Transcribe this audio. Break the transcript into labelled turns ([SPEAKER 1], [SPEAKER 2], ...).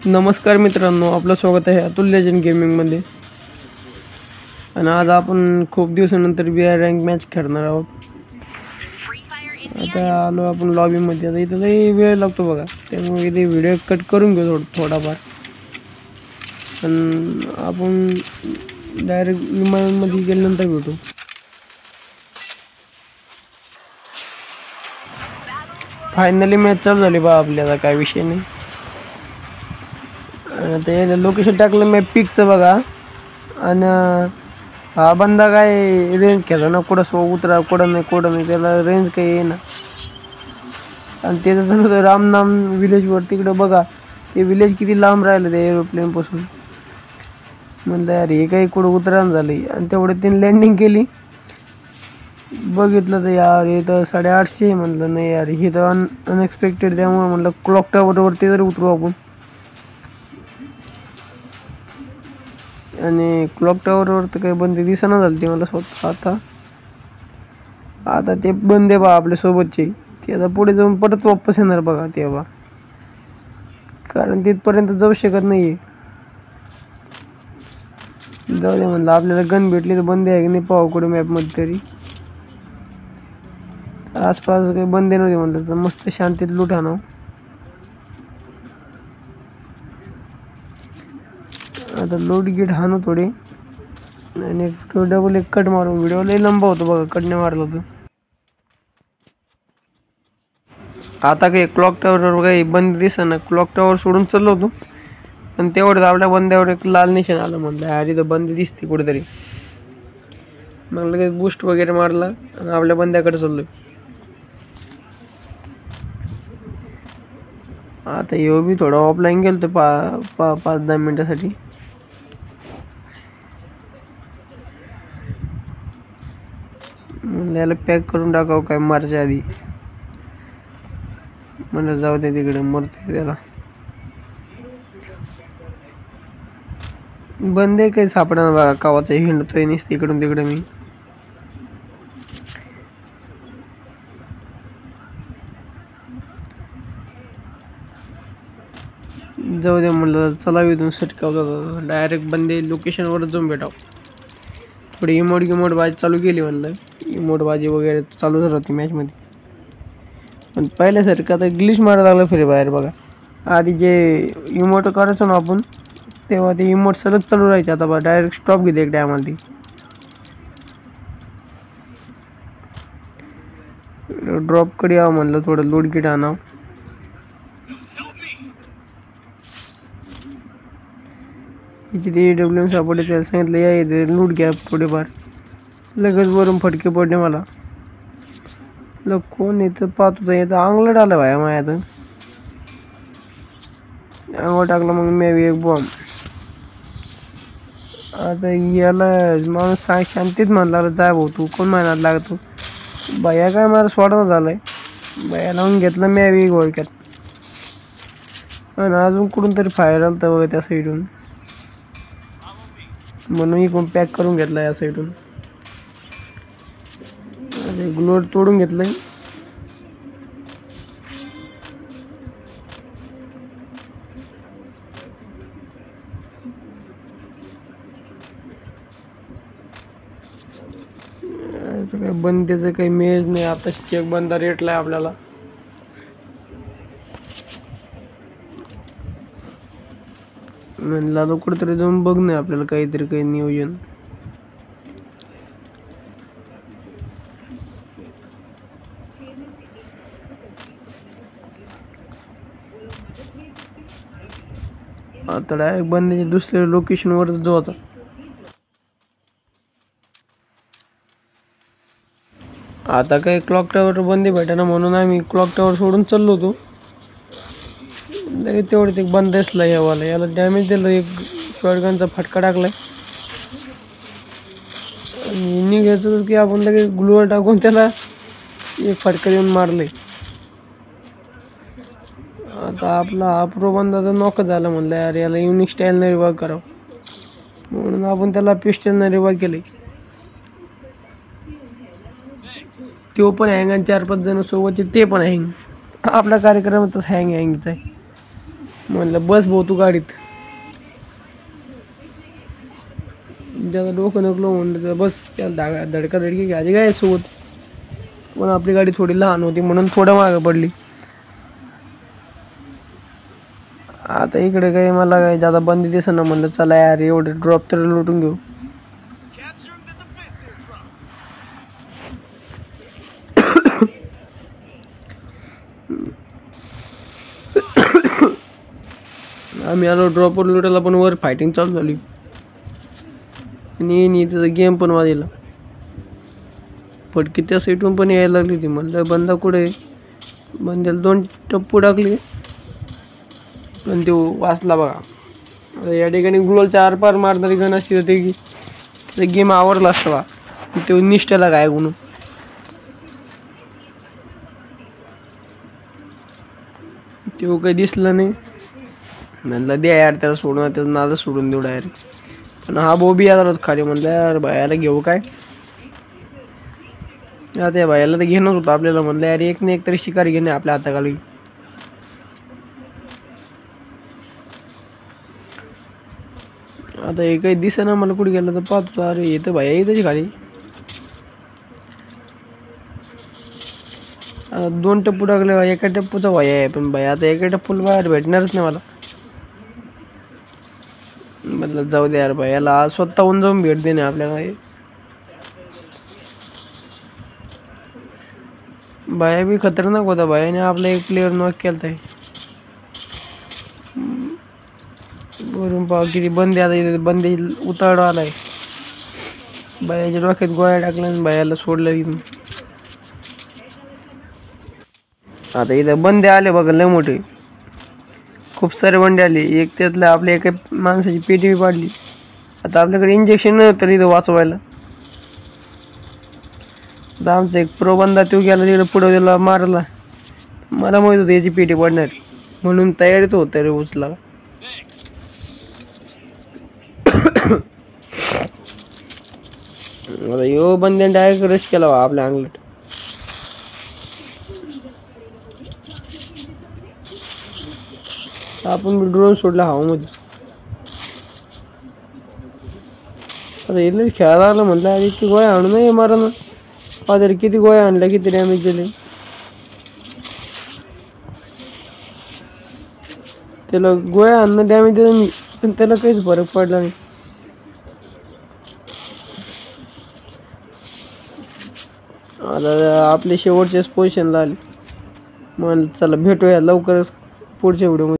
[SPEAKER 1] नमस्कार मित्रांनो, आपलं स्वागत आहे अतुल लेजंड गेमिंगमध्ये. आणि आज आपण खूप दिवसानंतर VR रँक मॅच खेळणार आहोत. आता आलो आपण लॉबीमध्ये. आता इथं लई वेळ लागतो बघा, त्यामुळे इथे व्हिडिओ कट करून घेऊ थोडाफार. पण आपण डायरेक्ट विमानामध्ये गेल्यानंतर भेटू. फायनली मॅच चालू झाली बा आपल्याला, काय विषय नाही. ते लोकेशन टाकलं मी पिकचं बघा. आणि हा बंदा काय रेंज केला ना, कुठं उतरा कुठं नाही, त्याला रेंज काही येईना. आणि ते जसं होतं रामनाम विलेजवर, तिकडं बघा ते विलेज किती लांब राहिलं त्या एरोप्लेनपासून. म्हणलं यार हे काही कुठं उतरायला झालं. आणि तेवढं त्यांनी लँडिंग केली. बघितलं तर यार हे तर 850. म्हणलं नाही यार, हे तर अनएक्सपेक्टेड. त्यामुळे म्हणलं क्लॉक टावरवरती जर उतरू आपण. आणि क्लॉक टावरवर तर काही बंद दिसेना झाली ती मला स्वतः. आता ते बंद आहे बा आपल्या सोबतचे. ते आता पुढे जाऊन परत वापस येणार बघा तेव्हा, कारण तिथपर्यंत जाऊ शकत नाही. जाऊ दे म्हणलं, आपल्याला गन भेटली तर बंद आहे की नाही पाहू कुठे मॅपमध्ये तरी. आसपास काही बंदे नव्हते म्हणलं तर मस्त शांतीत लूट आणावं. आता लोड गिट हाणू थोडे आणि डबल एक कट मारू. व्हिडिओ लई लंबा होतो बघा कटने मारला तर. आता काही क्लॉक टावरवर काही बंद दिसेना. क्लॉक टावर सोडून चाललो होतो, पण तेवढं आपल्या बंद्यावर एक लाल निशाण आलं. म्हणलं अरे तर बंद दिसते कुठेतरी. मग लगेच बूस्ट वगैरे मारला आणि आपल्या बंद्याकडे चाललोय. आता येऊ बी थोडा ऑफलाईन गेलो तर 5-10 मिनिटासाठी. म्हणलं याला पॅक करून टाकावं काय मारच्या आधी. म्हणलं जाऊ दे तिकडे, मरतोय त्याला. बंद आहे काही सापडा बघा, कावाचा हिंडतोय नुसतं इकडून तिकडे मी. जाऊ दे म्हणलं, चला इथून सटकावतो डायरेक्ट बंदे लोकेशनवर जाऊन भेटाव. थोडी इमोट बाजी चालू केली. म्हणलं इमोट बाजी वगैरे चालू झाली होती मॅचमध्ये. पण पहिल्यासारखं आता ग्लिच मारायला लागलं फ्री बाहेर बघा. आधी जे इमोट करायचो ना आपण, तेव्हा ते इमोट सलग चालू राहायचे. आता बघा डायरेक्ट स्टॉप घेते एक टायमाला ती. ड्रॉप कडे यावं म्हणलं, थोडं लोड किट आणावं. हिची ते AWM सापडले, त्याला सांगितलं या इथे लूट घ्या थोडेफार. लगेच वरून फटके पडले मला. कोण येतं पाहत होतं, येतं अंगलट आलं भाया माझ्या. तर अंगवर टाकलं मग मी एक बॉम्ब. आता याला माणूस शांतीत म्हणला जाय भाऊ तू, कोण महिन्यात लागतो भैया. काय मला सोडा झालाय भैया, लावून घेतलं मी एक ओळख्यात. आणि अजून कुठून तरी फायर आलं तर बघा त्या साईडून, म्हणून इकडून पॅक करून घेतला या साईडून. ग्लोअर तोडून घेतलंय. काय बंदेचं काही मेज नाही. आता चेक बंदा रेटला आहे आपल्याला. म्हणलं कुठेतरी जाऊन बघ नाही आपल्याला काहीतरी काही नियोजन. आता डायरेक्ट बंदेच्या दुसऱ्या लोकेशनवर जो होता. आता काही क्लॉक टावर बंदी भेटाना म्हणून आम्ही क्लॉक टावर सोडून चाललो होतो. लगेच तेवढं एक बंद असला यावाला, याला डॅमेज दिलं. एक शॉटगनचा फटका टाकलाय आणि निघायचं की आपण लगेच ग्लूवर टाकून त्याला एक फटका देऊन मारले. आता आपला हा प्रो बंदा तर नॉक झाला. म्हणलं यार याला युनिक स्टाईलनं रिवाइव करावं, म्हणून आपण त्याला पिस्टलनं रिवाइव केले. तो पण हँग आणि 4-5 जण सोबतचे ते पण हँग. आपला कार्यक्रम तसं हँगचा आहे. म्हणलं बस भाऊ तू गाडीत, ज्यादा डोकं नकलो म्हणलं तर बस, त्याला धडकाधडकी घ्यायची काय सोबत. पण आपली गाडी थोडी लहान होती म्हणून थोडं मागं पडली. आता इकडे काही मला काही ज्यादा बंदी दिसेना, म्हणलं चला यार एवढे ड्रॉप तर लुटून घेऊ. आम्ही आलो ड्रॉपवर लुटायला, पण वर फायटिंग चालू झाली आणि त्याचा गेम पण वाजला. पटकी त्या साईडून पण यायला लागली होती. म्हणलं बंदा कुठे, बंद्याला 2 टप्पू टाकले पण तो वाचला बघा. या ठिकाणी ग्लोलच्या आरपार मारणारी गण असती होते की ते गेम आवरला असता. तो निष्ठेला काय म्हणून तो काही दिसलं नाही. म्हणलं द्या यार त्याला सोडून, त्याचं नाद सोडून देऊ डायरेक्ट. पण हा भाऊ बी आला खाली. म्हणलं यार बायाला घेऊ काय, आता या बायाला तर घेणंच होतं आपल्याला. म्हणलं यार एक ना एक तरी शिकारी घेणे आपल्या हाताखाली. आता हे काही दिसेना मला कुठे गेलं तर पाहतो. अरे येतं बाया येतच खाली. 2 टप्पू टाकले, एका टप्पूचा भाया आहे. पण भाया आता एका टप्पूला बाहेर भेटणारच नाही मला. म्हटलं जाऊ दे यार भायाला स्वतःहून जाऊन भेट देणे आपल्याला. बाया बी खतरनाक होता. बायाने आपला एक प्लेअर नॉक केलता. वरून पाव किती बंदे, आता इथे बंदे उतार आलाय. बायाच्या डोक्यात गोळ्या टाकल्या आणि बायाला सोडलं इथून. आता इथं बंदे आले बघा लय मोठे, खूप सारे बंडे आले. एक त्यातलं आपल्या एका माणसाची पेटी बी पाडली. आता आपल्याकडे इंजेक्शन नव्हतं तर इथं वाचवायला. आता आमचा एक प्रो बंदा तो गेला तिकडे पुढं, त्याला मारला. मला माहित होतं याची पेटी पडणार म्हणून तयारीत होतं रे उचला. आता यो बंद्याने डायरेक्ट रश केला आपल्या अंगलट. आपण बी ड्रोन सोडला हवामध्ये. आता इथलं खेळायला लागलं. म्हटलं अरे इतकी गोळ्या आणू नये मारा ना. तरी किती गोळ्या आणल्या, किती डॅमेज दिले. त्याला गोळ्या आणणं डॅमेज दिलं मी, पण त्याला काहीच फरक पडला नाही. आता आपले शेवटच्याच पोझिशनला आले. मग चला भेटूया लवकरच पुढच्या व्हिडिओमध्ये.